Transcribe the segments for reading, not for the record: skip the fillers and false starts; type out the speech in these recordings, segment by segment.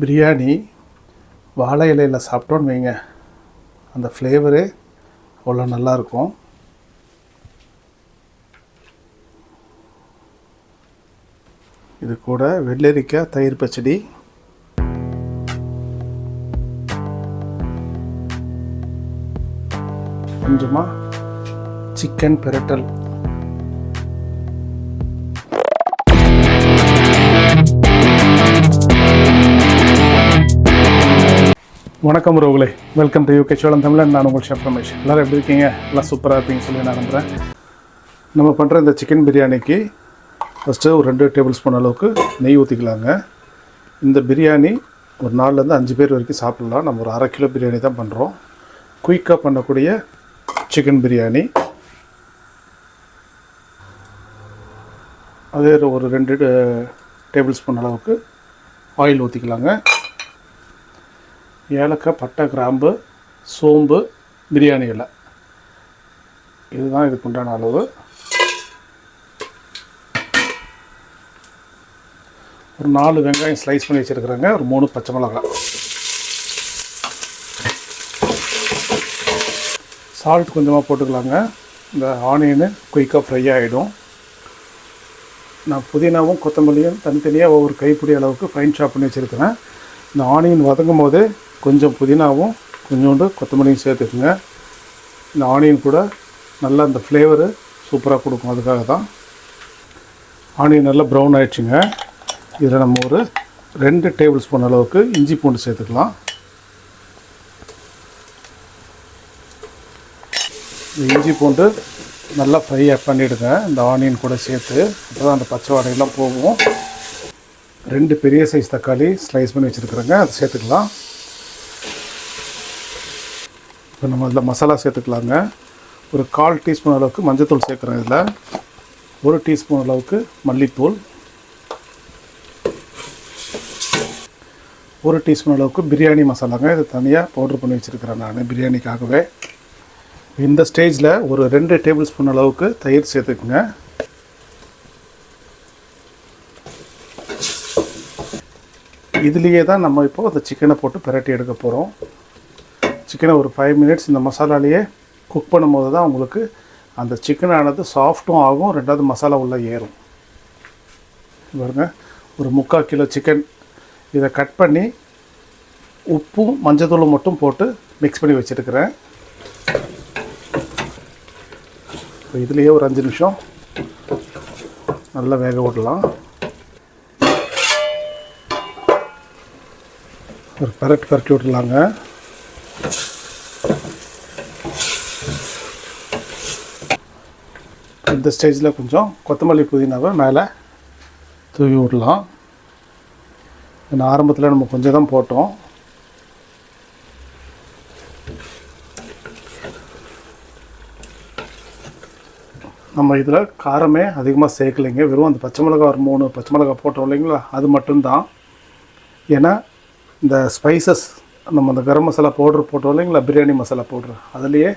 பிரியாணி வாழை இலையில் சாப்பிட்டோன்னு வைங்க, அந்த ஃப்ளேவரே அவ்வளோ நல்லாயிருக்கும். இது கூட வெள்ளரிக்காய் தயிர் பச்சடி, கொஞ்சமாக சிக்கன் பிரட்டல். வணக்கம் உறவுகளே, வெல்கம் டு யூகே சோழன் தமிழன். நான் உங்கள் ஷெஃப் ரமேஷ். எல்லோரும் எப்படி இருக்கீங்க? எல்லாம் சூப்பராக இருப்பீங்கன்னு சொல்லி நான் நம்புகிறேன். நம்ம பண்ணுற இந்த சிக்கன் பிரியாணிக்கு ஃபஸ்ட்டு ஒரு 2 டேபிள் ஸ்பூன் அளவுக்கு நெய் ஊற்றிக்கலாங்க. இந்த பிரியாணி ஒரு 4லேருந்து 5 பேர் வரைக்கும் சாப்பிட்லாம். நம்ம ஒரு 1/2 கிலோ பிரியாணி தான் பண்ணுறோம். குயிக்காக பண்ணக்கூடிய சிக்கன் பிரியாணி. அதே ஒரு 2 டேபிள் ஸ்பூன் அளவுக்கு ஆயில் ஊற்றிக்கலாங்க. ஏலக்காய், பட்டை, கிராம்பு, சோம்பு, பிரியாணி இலை, இதுதான் இதுக்கு உண்டான அளவு. ஒரு 4 வெங்காயம் ஸ்லைஸ் பண்ணி வச்சுருக்குறேங்க. ஒரு 3 பச்சை மிளகாய். சால்ட் கொஞ்சமாக போட்டுக்கலாங்க. இந்த ஆனியனு குயிக்காக ஃப்ரை ஆகிடும். நான் புதினாவும் கொத்தமல்லியும் தனித்தனியாக ஒவ்வொரு கைப்பிடி அளவுக்கு ஃபைன் சாப் பண்ணி வச்சுருக்கிறேன். இந்த ஆனியன் வதங்கும் போது கொஞ்சம் புதினாவும் கொஞ்சோண்டு கொத்தமல்லியும் சேர்த்துக்குங்க. இந்த ஆனியன் கூட நல்லா அந்த ஃப்ளேவரு சூப்பராக கொடுக்கும். அதுக்காக தான். ஆனியன் நல்லா ப்ரௌன் ஆகிடுச்சுங்க. இதில் நம்ம ஒரு 2 டேபிள் ஸ்பூன் அளவுக்கு இஞ்சி பூண்டு சேர்த்துக்கலாம். இந்த இஞ்சி பூண்டு நல்லா ஃப்ரை பண்ணிவிடுங்க இந்த ஆனியன் கூட சேர்த்து. அப்போ தான் அந்த பச்சை வாடையெல்லாம் போகும். 2 பெரிய சைஸ் தக்காளி ஸ்லைஸ் பண்ணி வச்சுருக்குறேங்க, அதை சேர்த்துக்கலாம். இப்போ நம்ம இதில் மசாலா சேர்த்துக்கலாங்க. ஒரு 1/4 டீஸ்பூன் அளவுக்கு மஞ்சள்தூள் சேர்க்குறேன். இதில் 1 டீஸ்பூன் அளவுக்கு மல்லித்தூள், 1 டீஸ்பூன் அளவுக்கு பிரியாணி மசாலாங்க. இது தனியாக பவுட்ரு பண்ணி வச்சுருக்கிறேன் நான் பிரியாணிக்காகவே. இந்த ஸ்டேஜில் ஒரு 2 டேபிள் ஸ்பூன் அளவுக்கு தயிர் சேர்த்துக்குங்க. இதுலேயே தான் நம்ம இப்போது அந்த சிக்கனை போட்டு பிரட்டி எடுக்க போகிறோம். சிக்கனை ஒரு 5 மினிட்ஸ் இந்த மசாலாலேயே குக் பண்ணும்போது தான் உங்களுக்கு அந்த சிக்கனானது சாஃப்ட்டும் ஆகும், 2வது மசாலா உள்ளே ஏறும். பாருங்க, ஒரு 3/4 கிலோ சிக்கன். இதை கட் பண்ணி உப்பும் மஞ்சத்தூளும் மட்டும் போட்டு மிக்ஸ் பண்ணி வச்சுருக்கிறேன். இப்போ இதுலேயே ஒரு 5 நிமிஷம் நல்லா வேக விடலாம். ஒரு பரட்டி விடலாங்க. இந்த ஸ்டேஜில் கொஞ்சம் கொத்தமல்லி புதினாவை மேலே தூவி விடலாம். ஏன்னா ஆரம்பத்தில் நம்ம கொஞ்சம் தான் போட்டோம். நம்ம இதில் காரமே அதிகமாக சேர்க்கலைங்க. வெறும் அந்த பச்சை மிளகா ஒரு 3 பச்சை மிளகா போட்டோம் இல்லைங்களா, அது மட்டும்தான். ஏன்னா இந்த ஸ்பைசஸ் நம்ம அந்த கரம் மசாலா பவுட்ரு போட்டோம் இல்லைங்களா, பிரியாணி மசாலா பவுட்ரு, அதுலேயே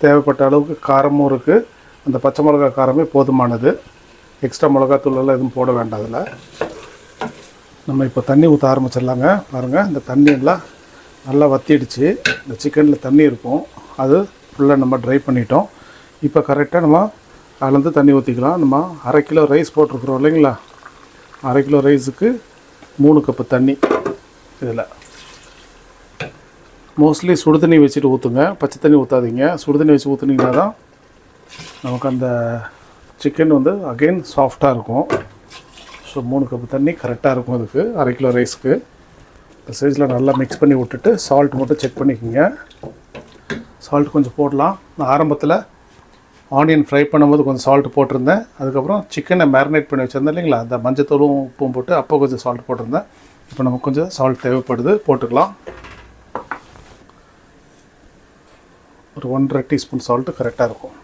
தேவைப்பட்ட அளவுக்கு காரமும் இருக்குது. அந்த பச்சை மிளகா காரமே போதுமானது. எக்ஸ்ட்ரா மிளகாத்தூளெல்லாம் எதுவும் போட வேண்டாம். அதில் நம்ம இப்போ தண்ணி ஊற்ற ஆரம்பிச்சிடலாங்க. பாருங்கள், இந்த தண்ணி எல்லாம் நல்லா வற்றிடுச்சு. இந்த சிக்கனில் தண்ணி இருக்கும், அது ஃபுல்லாக நம்ம ட்ரை பண்ணிட்டோம். இப்போ கரெக்டாக நம்ம கலந்து தண்ணி ஊற்றிக்கலாம். நம்ம 1/2 கிலோ ரைஸ் போட்டிருக்குறோம் இல்லைங்களா, 1/2 கிலோ ரைஸுக்கு 3 கப்பு தண்ணி. இதில் மோஸ்ட்லி சுடுதண்ணி வச்சுட்டு ஊற்றுங்க, பச்சை தண்ணி ஊற்றாதீங்க. சுடுதண்ணி வச்சு ஊற்றுனீங்கன்னா தான் நமக்கு அந்த சிக்கன் வந்து அகெயின் சாஃப்டாக இருக்கும். ஸோ 3 கப்பு தண்ணி கரெக்டாக இருக்கும் இதுக்கு, 1/2 கிலோ ரைஸ்க்கு. இந்த சைஸில் நல்லா மிக்ஸ் பண்ணி விட்டுட்டு சால்ட் மட்டும் செக் பண்ணிக்கோங்க. சால்ட் கொஞ்சம் போடலாம். நான் ஆரம்பத்தில் ஆனியன் ஃப்ரை பண்ணும்போது கொஞ்சம் சால்ட் போட்டிருந்தேன். அதுக்கப்புறம் சிக்கனை மேரினேட் பண்ணி வச்சுருந்தேன் இல்லைங்களா, அந்த மஞ்சத்தூளும் உப்பும் போட்டு அப்போ கொஞ்சம் சால்ட் போட்டிருந்தேன். இப்போ நமக்கு கொஞ்சம் சால்ட் தேவைப்படுது, போட்டுக்கலாம். ஒரு 1/2 டீஸ்பூன் சால்ட்டு கரெக்டாக இருக்கும்.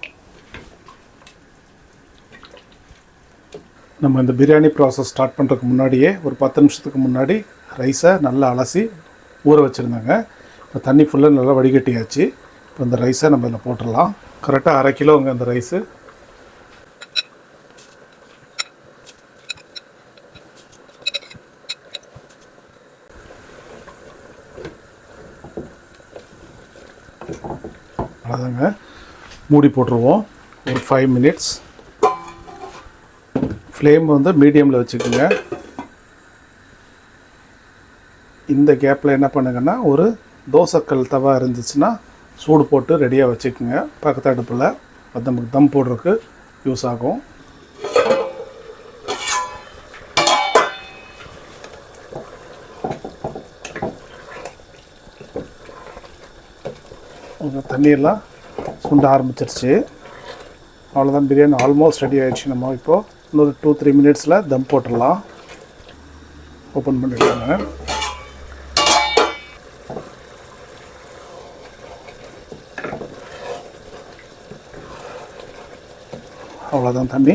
நம்ம இந்த பிரியாணி ப்ராசஸ் ஸ்டார்ட் பண்ணுறதுக்கு முன்னாடியே ஒரு 10 நிமிஷத்துக்கு முன்னாடி ரைஸை நல்லா அலசி ஊற வச்சுருந்தாங்க. இப்போ தண்ணி ஃபுல்லாக நல்லா வடிகட்டியாச்சு. இப்போ இந்த ரைஸை நம்ம இதில் போட்டுடலாம். கரெக்டாக 1/2 கிலோங்க அந்த ரைஸு. அவ்வளோதாங்க. மூடி போட்டுருவோம் ஒரு 5 மினிட்ஸ். ஃப்ளேம் வந்து மீடியமில் வச்சுக்கோங்க. இந்த கேப்பில் என்ன பண்ணுங்கன்னா, ஒரு தோசைக்கல் தவா இருந்துச்சுன்னா சூடு போட்டு ரெடியாக வச்சுக்கோங்க பக்கத்து அடுப்பில். அது நமக்கு தம் போடுறதுக்கு யூஸ் ஆகும். உங்கள் தண்ணியெல்லாம் சுண்ட ஆரம்பிச்சிருச்சு. அவ்வளோதான், பிரியாணி ஆல்மோஸ்ட் ரெடி ஆகிடுச்சு. நம்ம இப்போது இன்னொரு 2-3 மினிட்ஸில் தம் போட்டுடலாம். ஓப்பன் பண்ணிவிடுவாங்க. அவ்வளோதான், தண்ணி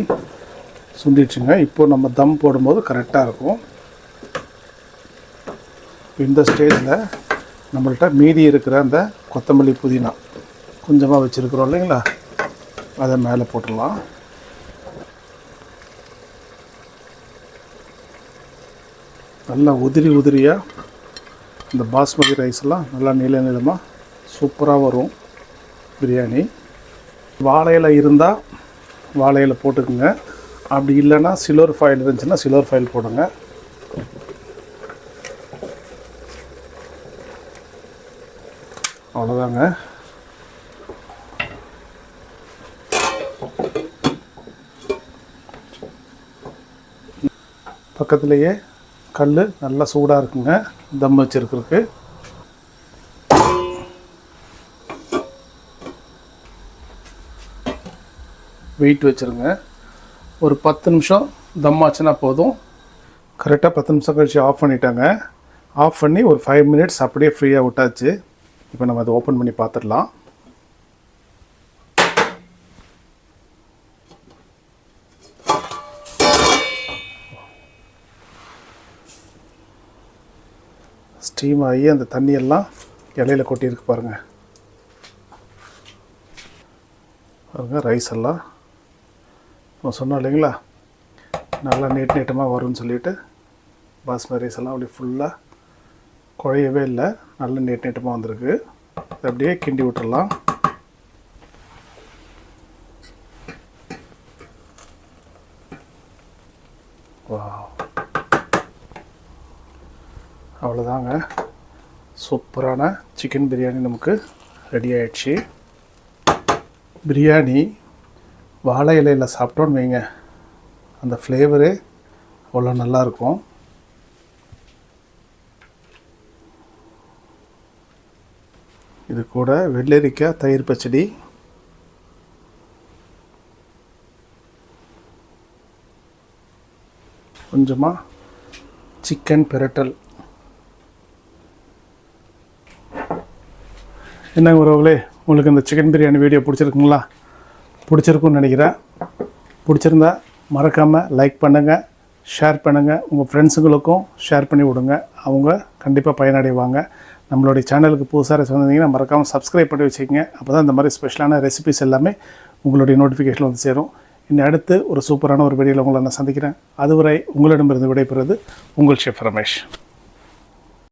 சுண்டிடுச்சுங்க. இப்போ நம்ம தம் போடும்போது கரெக்டாக இருக்கும். இந்த ஸ்டேஜில் நம்மள்கிட்ட மீதி இருக்கிற அந்த கொத்தமல்லி புதினா கொஞ்சமாக வச்சுருக்குறோம் இல்லைங்களா, அதை மேலே போட்டுடலாம். நல்லா உதிரியாக இந்த பாஸ்மதி ரைஸ்லாம் நல்லா நீளமாக சூப்பராக வரும் பிரியாணி. வாழை இலை இருந்தால் வாழை இலை போட்டுக்குங்க. அப்படி இல்லைன்னா சில்வர் ஃபாயில் இருந்துச்சுன்னா சில்வர் ஃபாயில் போடுங்க. அவ்வளோதாங்க. பக்கத்துலேயே கல் நல்லா சூடாக இருக்குங்க தம் வச்சுருக்கிறதுக்கு. வெயிட் வச்சுருங்க. ஒரு 10 நிமிஷம் தம் ஆச்சுன்னா போதும். கரெக்டாக 10 நிமிஷம் கழிச்சு ஆஃப் பண்ணிட்டாங்க. ஆஃப் பண்ணி ஒரு 5 மினிட்ஸ் அப்படியே ஃப்ரீயாக விட்டாச்சு. இப்போ நம்ம அதை ஓப்பன் பண்ணி பார்த்துடலாம். ஸ்டீம் ஆகி அந்த தண்ணியெல்லாம் இலையில் கொட்டியிருக்கு பாருங்கள். பாருங்கள் ரைஸ் எல்லாம் நம்ம சொன்னோம் இல்லைங்களா, நல்லா நீட்டமாக வரும்னு சொல்லிட்டு பாஸ்மதி ரைஸ் எல்லாம் அப்படியே ஃபுல்லாக குழையவே இல்லை, நல்லா நீட்டமாக வந்திருக்கு. அப்படியே கிண்டி விட்டுறலாம். அவ்வளோதாங்க, சூப்பரான சிக்கன் பிரியாணி நமக்கு ரெடி ஆகிடுச்சு. பிரியாணி வாழை இலையில் சாப்பிட்டோன்னு வைங்க, அந்த ஃப்ளேவரு அவ்வளோ நல்லாயிருக்கும். இது கூட வெள்ளரிக்காய் தயிர் பச்சடி, கொஞ்சமாக சிக்கன் பிரட்டல். என்னங்க உறவுகளே, உங்களுக்கு இந்த சிக்கன் பிரியாணி வீடியோ பிடிச்சிருக்குங்களா? பிடிச்சிருக்குன்னு நினைக்கிறேன். பிடிச்சிருந்தா மறக்காமல் லைக் பண்ணுங்கள், ஷேர் பண்ணுங்கள், உங்கள் ஃப்ரெண்ட்ஸுங்களுக்கும் ஷேர் பண்ணி விடுங்க. அவங்க கண்டிப்பாக பயனடைவாங்க. நம்மளுடைய சேனலுக்கு புதுசாக வந்தீங்கன்னா மறக்காமல் சப்ஸ்கிரைப் பண்ணி வச்சுக்கோங்க. அப்போ தான் இந்த மாதிரி ஸ்பெஷலான ரெசிபிஸ் எல்லாமே உங்களுடைய நோட்டிஃபிகேஷன் வந்து சேரும். இன்னும் அடுத்து ஒரு சூப்பரான ஒரு வீடியோவில் உங்களை நான் சந்திக்கிறேன். அதுவரை உங்களிடமிருந்து விடைபெறுவது உங்கள் ஷெஃப் ரமேஷ்.